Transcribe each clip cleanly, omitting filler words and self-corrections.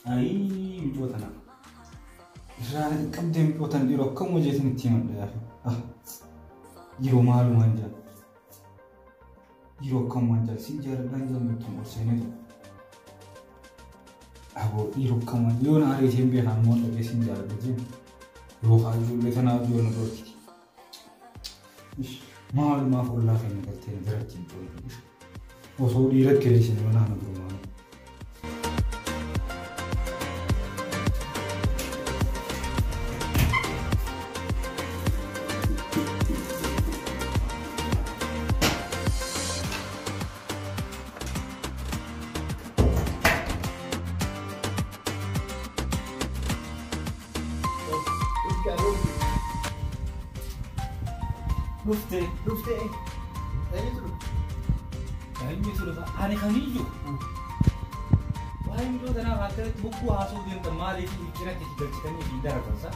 أي بيوتنا ران كم دم بيوتنا يروح كم وجهة نتيم يا أخي يروح مالو مانجا يروح كم مانجا سيجار مانجا نتيم وسينه أبو يروح كم مانجا يوم أريد هم بيهان مون لقي سيجار بيجي يروح أجول بيتنا أجول نبورتي مال ما فوق الله خير نقطتين درجة بيجي وصول يرد كريسين وانا نبرو مال رفته أيوة تلو أنا خنيجو وين جو دنا هاتت بكو هاسو دين تمالي في كنا تيجي تكني في دار كذا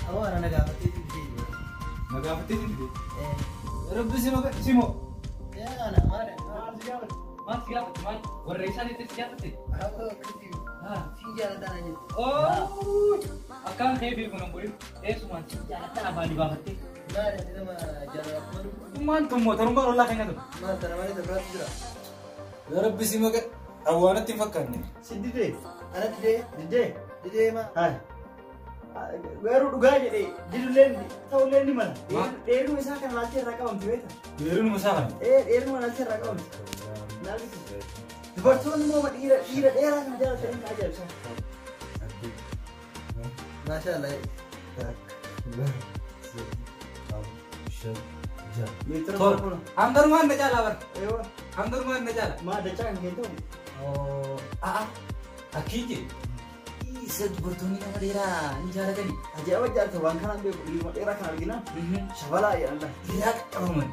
أو أنا نقابتي تيجي نقابتي تيجي رب سيمو يا أنا ما تجابت ما والرئيسة اللي تجابت ها سيجارة دانا أوه أكان خيبي كنومبري إيش ما سيجارة تنا بالي باهتي لا أنا ما جانا ما أنتم موترون قالوا الله خينا ما ترى ما تبرد جرا يا رب سيمو أوانا تفكرني سيدي أنا دي ما هاي غيرو دعاء جدي جلولين تولين mana ديرو misalkan latih rakam tuh ديرو misalkan ديرو latih rakam nabi Department mau ira daerah kan jalan sering aja bisa Masya Allah अंदर मान न चला वर अंदर मान न चला मां दचा gitu oh akiki Set bertuni nama daerah ini jalan tadi aja wajar tuh bang kan ambil lima daerah kan lagi nah sabala ya anda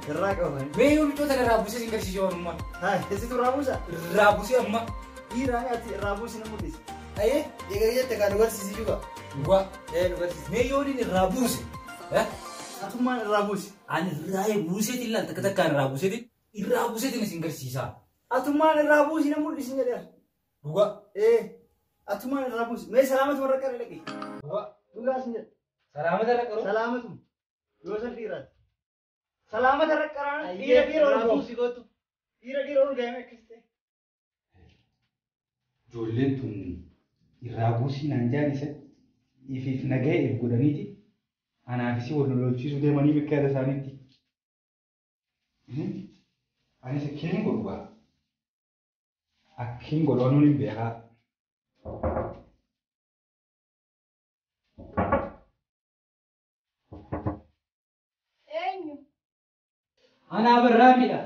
gerak apa Beyo itu ada rabusnya singkat si Jawa rumah hai di situ rabusnya rabusnya emak ira nggak rabusnya namun dis aye ya tekan luar sisi juga gua luar sisi Beyo ini rabus ya aku mana rabus ani raya busnya tilan tekan rabusnya di rabusnya ini singkat sisa aku mana rabusnya namun di sini dia gua Atuma rabus, me selamat mereka lagi. Gua juga senjat. Selamat mereka. Selamat. Dua sentirat. Selamat mereka. Ira rabus itu tuh. Ira orang game kiste. Jolen tuh rabusi nanjani se. If nagai if godaniti. Ana afisi wono lolchi sudah mani bekkada saniti. Ani se kini gua. Akin golonu ni beha. أنا بالرامدة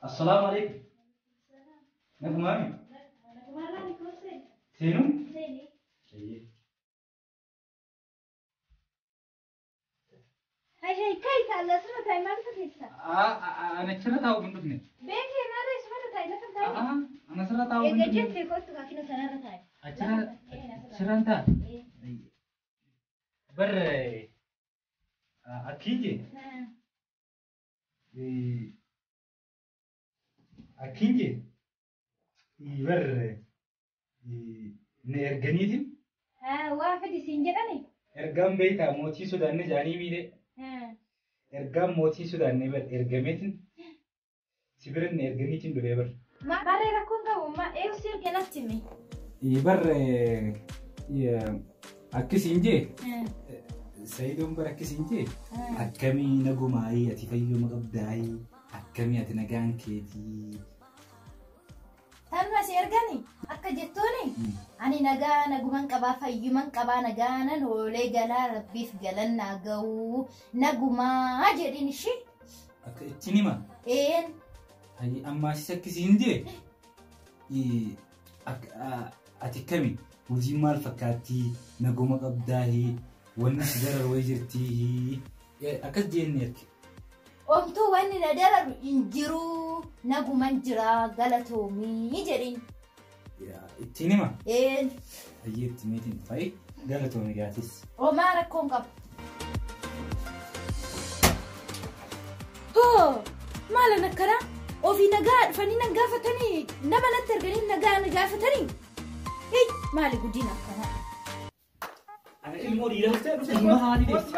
السلام عليكم نكو مامي سينو هاي كيف على سنة تاي ما بتفيدها أنا كسرت أو بندقني بيتي أنا رئيس مرة تاي لا تاي أنا سرت أو إيه بندقني جت في كوست كأكيد سنة تاي سرنتا بر أكيد أكيد بر نرجنيتين واحد سينجرني إرجام بيتا موتي سودان جاني ميري إرجام موتي سودان نبر إرجاميتين سبرن إرجاميتين بريبر ما بري ركون كم ما إيه وسير كناتمي يبر أكسينجي سيدهم بر أكسينجي أكمي نجو معي أتفيو مقبضاي أكمي أتنجان كيتي تنو سيرجاني أكجتوني أنا نجومان كبا فيومان كبا نجانا نولي جلا ربي في جلنا جو نجوما أجرين شيء أكتيني ما إيه هاي أما سكسينجي أتكمي وزي مال فكاتي نجو مقبضاي والناس درر ويجرتي أكد جينيك أنتو وين ندرر إنجرو نجو منجرا غلطو مي جرين إتيني ما إيه هي تميتين فاي غلطو مي جاتيس وما ركون كب هو Maala nakkara ofii nagaa dhufanii nan gaafatanii nama natti erganii nagaa na gaafatanii. Hei maali guddina akkana. Ilmoo dhiiraa ilma haadhi deesse.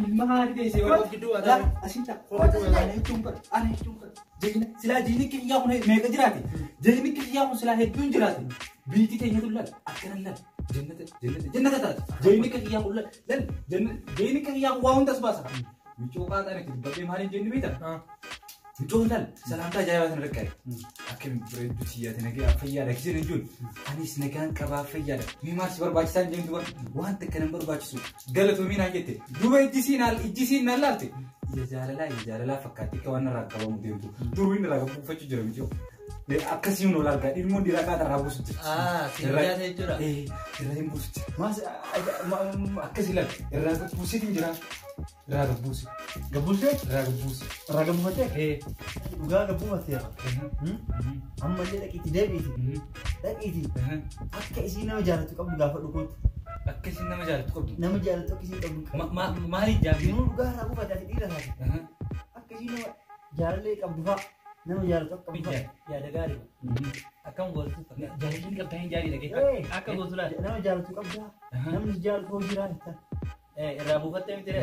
Ilma haadhi deesse waan gidduu aadaa. Asinta ana jechuun qaba. Ana jechuun qaba. Jigna silaa jiini kiyyaa kun meeqa jiraate? Jiini kiyyaa kun silaa hedduun jiraate. Biitii keenya tullal akkana lal. Jannata taate. Jiini kiyyaa kun lal. Jiini kiyyaa kun waa hundas baasa. Michoo qaaxaan itti dubbatee maaliin jenni beektaa? Michoo lal salaamtaa ajaa'ibaa sana rakkate. Akkam bareedduu siyyaate nagaa fayyaadha kiseen hin jiru. Anis nagaan qabaa fayyaadha. Mi maal si barbaachisaa hin jennu waan takka nan barbaachisu. Galatoomii naan jette. Duuba ijjisiin naan laalte. Ija jaalalaa fakkaatti akka waan irraa qabamu deemtu. Duruu inni irraa buufachuu jira michoo. Akkasii nu largaa ilmoo dhiiraa qaata irraa buusutti. Sirriyaa ta'e jira. Irraa hin buusutti. Akkasii laal irraa buusitiin jira. Irraa gabbuusi. Gabbuusee? Irraa gabbuusi. Irraa gabbuufatee? Dhugaa gabbuufateera. Ammallee dhaqiitii deebiiti. Dhaqiitii. Akka isiin nama jaalatu qabdu gaafa dhuguutti. Akka isiin nama jaalatu qabdu. Nama jaalatu akka isiin qabdu. Maaliif jaalatu? Sinuu dhugaa irraa buufataati dhiira taate. Akka isiin nama jaalallee qabdu fa'a. Nama jaalatu akka qabdu fa'a. Yaada gaarii. Akkam gootu. Jaalalli qabdaa hin jaalii dhagee. Akka gootu laata. Nama jaalatu qabdaa. Namni jaalatu hoo jiraata. Irraa buufattee miti dha.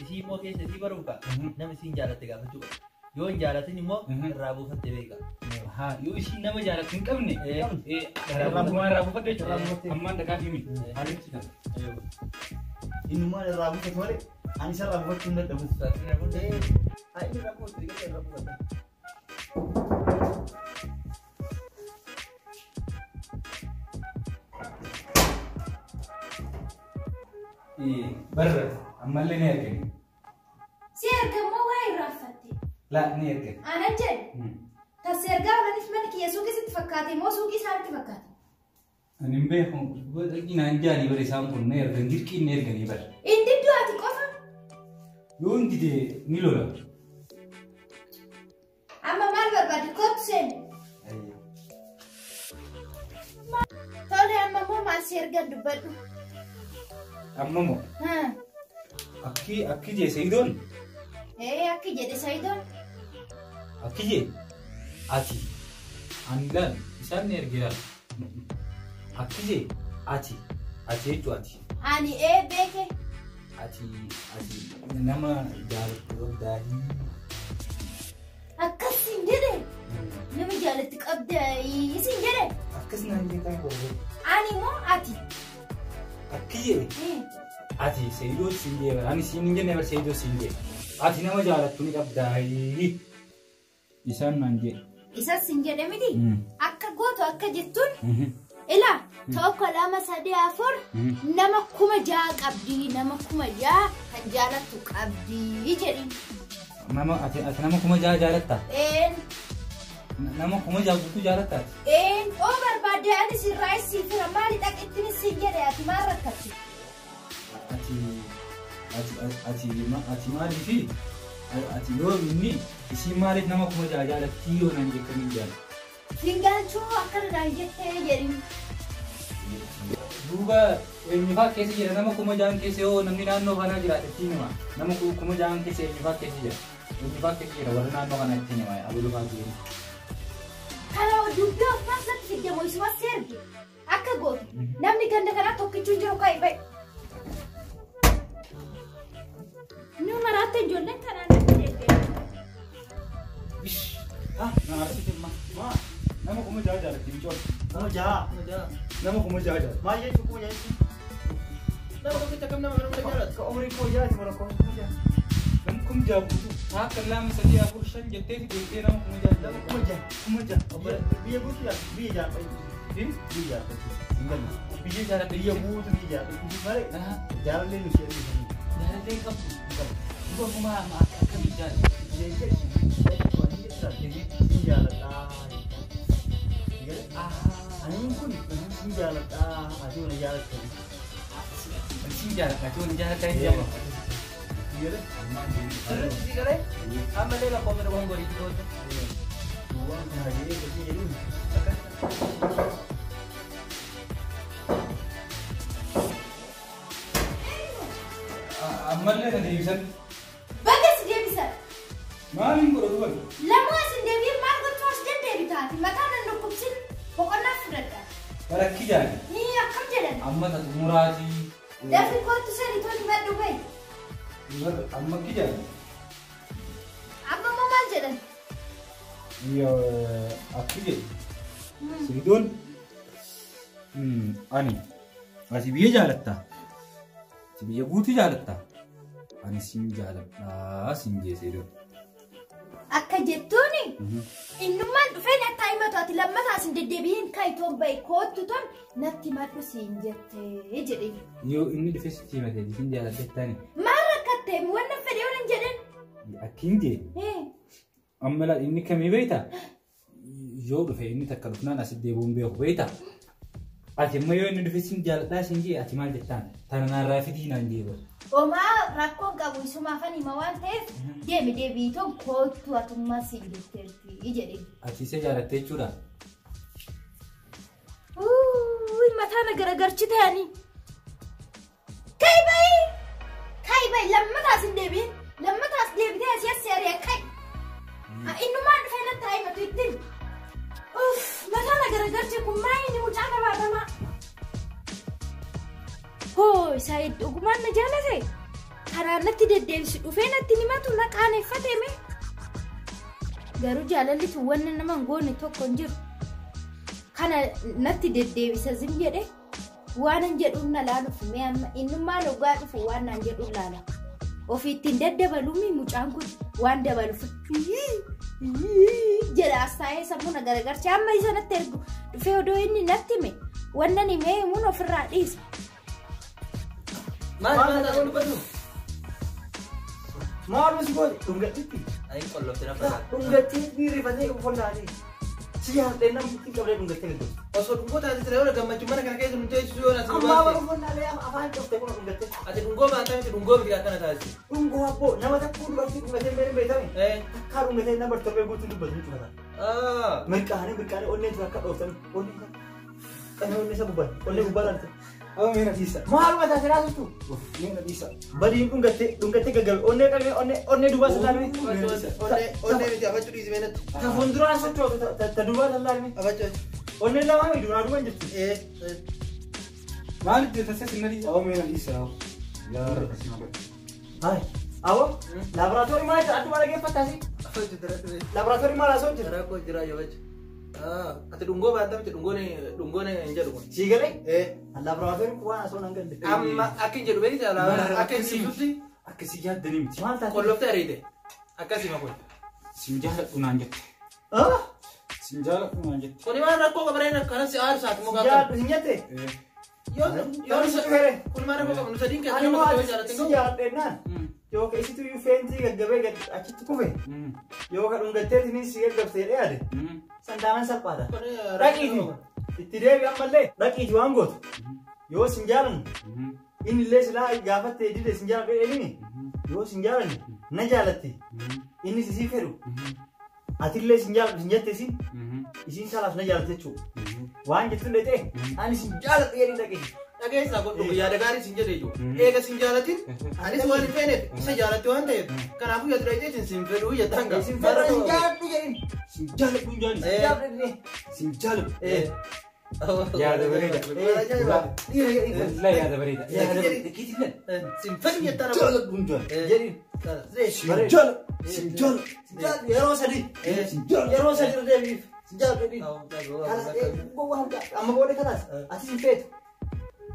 Isii immoo keessa isii baruuka. Nama isiin jaalatte gaafachuu qaba. Yoo hin jaalatin immoo irraa buufattee beeka. Yoo isiin nama jaalatu hin qabne. Irraa buufattee jechuudha. Ammaan dhagaa himi. Innumaan irraa buufatu malee ani isa irraa buufachuu hin dadhabu. Inni irraa buufatu irraa buufata. Barra ammallee ni argani. Si argamoo waa irraanfatte? Laa ni argani. Ana jedhe. Tas ergaa olaaniif mana kiyya suuqii sitti fakkaate moo suuqii isaanitti fakkaate? Ani hin beeku. Naan jaalii bara isaan kun ni argan dirqiin ni arganii bara. Inni du'aati qofa? Yoo hin dide ni lola. Amma maal barbaade kootu seeni? Tole amma moo maal si ergan dubbadhu? Amma moo? Akki jee Sayidoon? Akki jedhe Sayidoon. Akki jee? Ati. Ani laal isaan ni erge laal. Akki jee? Ati. Ati jechuu ati. Ani beeke. Ati nama jaalatu qabdaahi. Akkasiin jedhe. Nama jaalatti qabdaahi isin jedhe. Akkas naan jeetaa qofa. Ani moo ati? Akki jee? Ati Sayidoo siin jee ani siin hin jenne bar Sayidoo siin jee. Ati nama jaalatu ni qabdaahi. Isaan naan jee. Isas siin jedhe miti? Akka gootu akka jettuun ilaa tokko lama sadii afur nama 6,000 qabdi nama 6,000 kan jaalatu qabdi jedhi. Ati nama 6,000 jaalatta? Nama 6,000 guutuu jaalatta? Oo barbaade ani sirraa isii fira maali dhaqittiin siin jedhe ati maal rakkatti? Ati maaliifi? Ati yoo inni isii maaliif nama 6,000 jaalatti yoo nan jettanii jaalatu? Fingalchuu akkanadhaan jettee jedhin. Duuba eenyufaa keessa jira nama 6,000 keessa yoo namni naannoo kanaa jiraate ittiin hima. Nama 6,000 keessa eenyufaa keessa jira. Eenyufaa keessa jira warra naannoo kanaa ittiin hima abulufaa jiru. Kana dubbii of keessatti fidde moo isumas erge akka gootu namni ganda kanaa tokkichuun jiru ka'e bahe. Nu maraatti ijoolleen kanaan natti deebi'e. Nama 6,000 jaalatti bicoon. Nama jaha. Nama 6,000 jaalatti. Maal jechuun kuma jechuun? Nama tokkicha kam nama kana jaalatu? Ka umrii koo jaati mara koo kuma jaha. Nama 6,000 guutuu. Akka lama 3 4 5 jettee deebi'ee nama 6,000 Nama jaalatti. kuma jaha. Biyya guutuu jaati. Biyya jaati. Biyya jaati. Biyya jaalatti. Biyya guutuu biyya jaati. Malee jaalallee nu sheerii. Jaalallee qabdu. Duuba kuma akkamii jaalatti? Ani kun si jaalladha ati wani jaalladha. Si jaalladha ati wani jaalladha hin jedhamu. Si galee amma leela koomina waan godhi toote. Waan kana jedhee gosi jedhuun. Ammallee na deebisan. Bakka si deebisan. Maali godhatu bari. Lamaa isin deebiin maal gochuu as deddeebi taati mataa nan dhukkubsin boqonnaa fudhadha. Barakki jaani. Ni akkam jedhan. Amma tatu muraatii. Dafii kootu sadii toni maddu bahe. Amma ki jaani. Amma moo maal jedhan? Akki jedhi. Seydoon ani ati biyya jaalatta. Ati biyya guutuu jaalatta. Ani siin jaaladha siin jee Seydoon. Akka jettuuni innummaan dhufee natti himatu ati lammataa isin deddeebiin kayitoon bahe kootu ton natti maddu siin jettee jedhe. Yoo inni dhufee sitti himate siin jaaladhettaani. Maal rakkattee wanna fedhee waan jedhan? Akkiin jee. Amma laa inni kamii beekta? Yoo dhufe inni takka dhufnaan asitti deebi'uun beeku beekta? Ati amma yoo inni dhufe siin jaaladhaa siin jee ati maal jettaan? Tana naarraa fidii naan deebi'u. Omaa rakkoon qabu isumaafan hima waan ta'eef deemi deebiitoon kootu atummaa siin jetteerti jedhe. Ati isa jaalattee jechuudha? Mataa na garagarchi ta'anii. Kai bayi lammataas hin deebiin lammataas deebitee asii as seeree kai. Innummaan dhufee natti himatu ittiin. Mataa na garagarchi kun maayini mucaa gabaatamaa. Hoo isaa dhugumaan na jaalate karaan natti deddeebisu dhufee natti himatu na qaaneffate mee garuu jaalallitu wanna nama hin goone tokko hin jiru kana natti deddeebisa zim jedhe waan hin jedhuun na laaluuf mee amma innummaan ogaa dhufu waan naan jedhuun laala ofiittiin daddabalumi mucaan kun waan dabaluuf jedha astaa'ee sammuu na garagarchi amma isa natti ergu dhufee odoo inni natti hime wannan himee himuun ofirraa dhiisa. Maal ta'uu dubbatu? Maal misi gooti? Dhungatitti. Ayi qollootti na fayyada. Dhungatitti rifatee uffannaatii. Si yaadee namni ittiin qabdee dhungattee ni gooti. Osoo dhungoo taate siree wala gammachuu mana kana keessa nuti eegsisuu yoo nasi Ammaa bara uffannaalee afaan qoftee kun dhungattee. Ati dhungoo baantaa miti dhungoo miti akkana taasisi. Dhungoo abboo nama takkuu dubartii dhungatee beerin beekame. Takkaa dhungatee nama torbee guutuu dubbatu jechuudha. Mirqaanii onneen tura akka dhooftan onneen qanyoonni isa gubban onnee gubbaa laalta. Amma meena dhiisa. Maal mataa siraa jirtu? Meena dhiisa. Badiin dhungattee gaggabe onnee qabee onnee duubaa salaalme. Onnee miti afachuu dhiisi meenatti. Ta fuulduraan sochootu ta duubaa salaalme. Afachuu. Onneen lamaa mi duraa duuban jirtu. Maal itti taasisa sinna dhiisa? Amma meena dhiisa. Yaa rabbi si maal. Hai. Awo laaboraatoorii maal adduma dhageeffattaasi? Afachuu dara ture. Laaboraatoorii maal asoo jira? Dara koo jira yoo bachu. Ati dhungoo baantaa miti dhungoon hin jedhu kun. Sii galee? Laaboraatoorii kun waan asoo nan galle. Amma akka hin jedhu beektaa akka hin siiftutti. Akkasii yaaddanii miti. Maal taate? Qollooftee ariite. Akkasii ma kun. Siin jaaladhu naan jette. Siin jaaladhu naan jette. Kuni waan rakkoo qabareen akkanas si aarsaati moo Jaaddu hin jette? Yoo kun maal rakkoo qabu nu sadiin keessatti Ani nama maal tokko jaalatin si qabu. jaaladhennaan? Yoo ka isitu iyyuu feentii gaggabee achitti kufe yoo ka dhungatteetiniin si gaggabtee dhiyaate sandaanan salphaadha. Dhaqiiti itti deebi ammallee dhaqiiti waan gootu yoo sin jaalannu inni illee silaa gaafattee dide sin jaaladhu jedhini yoo sin jaalannu na jaalatte inni sisii fedhu atillee sin jaaladhu sin jette isiin salaaf na jaalatte jechuudha. Waan jettuun dheetee ani sin jaaladhu jedhii dhaqiiti. Dhageessaa kun yaada gaarii sin jedhe jiru. Eega sin jaalatin anis waan hin feeneef isa jaalatte waan ta'eef kanaafuu yaada dhageetiin sin fedhuu jettaan gaa. Sin fedhu sin jaaladhu jedhini. Sin jaaladhu hin jaani. Sin jaaladhu. Sin jaaladhu. Yaada bareeda. Wallahi yaada bareeda. Yaada bareeda. Kiitiin Sin fedhu jettaan sin jaaladhu hin jaani. jedhini. Sin jaaladhu. Sin jaaladhu. Yeroo sadii. Sin jaaladhu. Yeroo sadii deebiif. Sin jaaladhu jedhini. Amma booda kanaas ati sin feetu.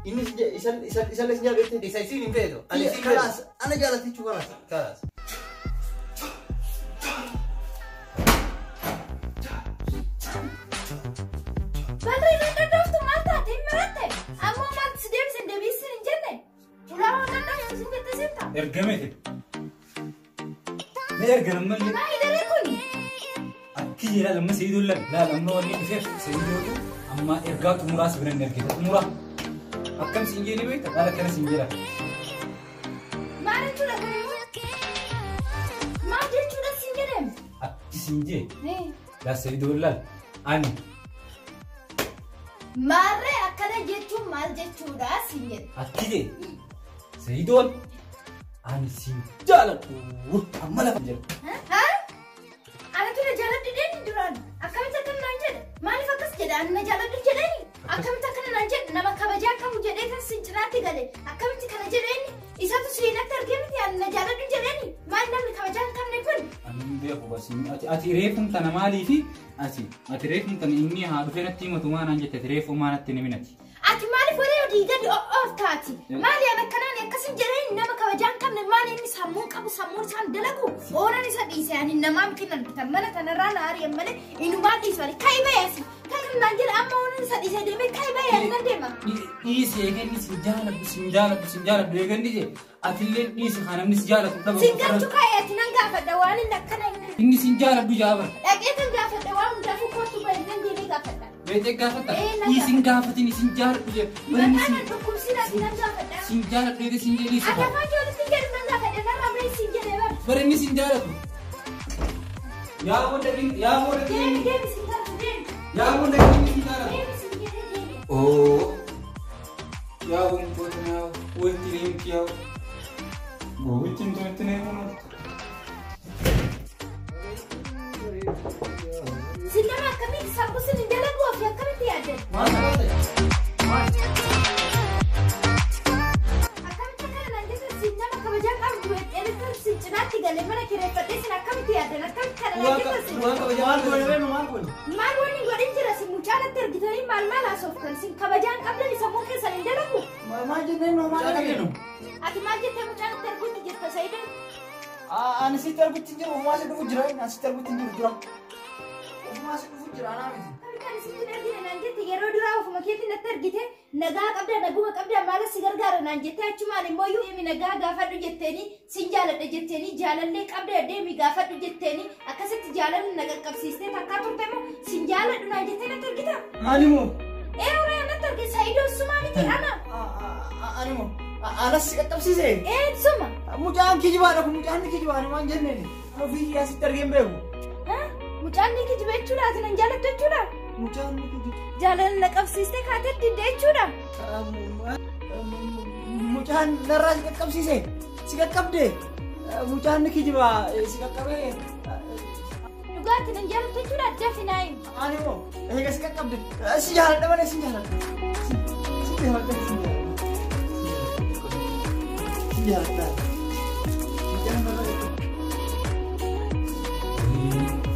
Inni isallee sin jaaladhu. Isa isin hin feetu. Ani isin feetu. Kanaas ana jaalatichuu kanaas. Kanaas. Barree dadhabdooftu maal taate hin maratte ammoo maal si deebisin deebisin hin jenne ulaamaa dadhabdooftu sin jette simta. Ergamete. Mee ergan ammallee. Maa hidaree kuni? Akki jedha lamma Seydoo lan laalamna wanni dhufeef Seydootu amma ergaa xumuraa si biran ergite xumuraa. Akkam siin jedhee beekta haala kana siin jedha. Maal jechuudha kuni? Maal jechuudha sin jedhame? Akki siin jee yaa Seydoo lan ani. Maarree akkana jechuun maal jechuudha sin jedhe? Akki jee Seydoon ani siin jaaladhu amma lafa jedha. أنا جالد جلني أكمل تكنا نجد نما كبجان كم جليت السنجرات قالي أكمل تكنا جلني إذا تسوينا ترجمت أنا جالد جلني ما نملك كبجان كم نكون أنا بيخو بس أتي ريفهم تنا مالي في أتي ريفهم تنا إني هذا فين التيمة توما نانجت تريفهم ما نتني منتي أتي مالي فريو ديجا أوف تاتي مالي أنا كنا نكسر جلني نما كبجان كم مالي إني سامون كابو سامون سان دلقو أنا نسأل يعني نما ممكن نتمنى تنرانا أري أمني إنه ما تيسوالي كاي بياسي كاي نانجل أما أنا نسأل ديمي كاي بياسي نديما إيسي يجني سنجالة بيجني جي أتلين إيسي خانم نسجالة تبغى سنجال تكاي أتنانجا فدواني نكنا إني سنجالة بيجابر لكن تنجا فدوان جافو كوتو بيجن ديمي كافدا بيتك كافتا إيسي كافتني سنجالة بيجي مكانا بكم سينا سنجا فدا سنجالة بيجي سنجالي سبا أنا ما جالس سنجال نانجا فدا نرى بيجي سنجال بار برني سنجالة يا ولدين يا ولدين ديمي سنجال ديمي يا ولدين سنجالة سنجال ديمي Oh, ya umputnya, ultirim kiau, gue cinta tenemun. Sinama kami sabu sini jalan gua via kami tiada. Mana ada? Akan cakap nanti tu sinama kebajikan kami duit, ini tu sinjana tiga lembar kira pada sini kami tiada. Nakam kalau nanti tu sinjana. Malu ni gua ini jelas mucara tergitu ni mal asofkan sing kebajikan kami ni semua kesan jalan gua. Aki majid temu mucara tergitu jadi pasal ini. Ani si tergutin jiru, masih dulu jiran, nasi tergutin jiru jiran. Masih dulu jiran apa sih? Tapi kan si nanti nanti tiga roda rauf makian tidak tergitu. Nagaa kabda naguma kabda malas sigar-gara nanti cuma ni moyu emi nagaa gafat ujetteni sinjalan ujetteni jalan lek kabda demi gafat ujetteni akaset jalan nagaa kapsiste takatur temu sinjalan nanti tidak tergitu. Animu. Orang yang tergitu saido semua ni ana. Animu. Anas sikap sih sih. Semua. Mujaan kijiban aku mujaan ni kijiban manjen ni. Aku via si tergem beu. Hah? Mujaan ni kijiban cura aja jalan tu cura. Mujaan ni kijiban. Jalan nak kapsiste kata tidak cura. Mujaan nara sikap sih sih. Sikap deh. Mujaan ni kijiban sikap kabe. Juga tidak jalan tu cura dah finaim. Animu. Sikap deh. Sijalan mana sijalan. Sijalan.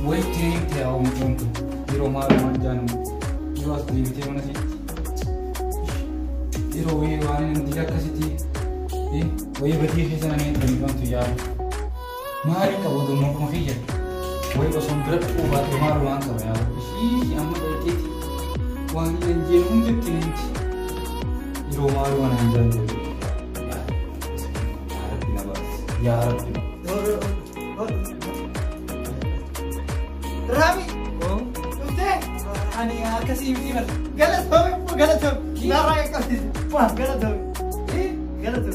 Wait till dia orang tu di rumah jangan jual di mana sih? Di rumah yang dia kasih ti, woi berarti sana ni dengan tu ya. Mari kau tu mau mafia, woi pasang berat ubat rumah ruang kau ya. Ih, amat berarti wangi dan jerum betul ni. Di rumah yang jangan. Ya Rabbi. Rami. Oh. Udah. Ani kasih ini galat ho. Nara kasih. Wah, galat ho. Galat ho.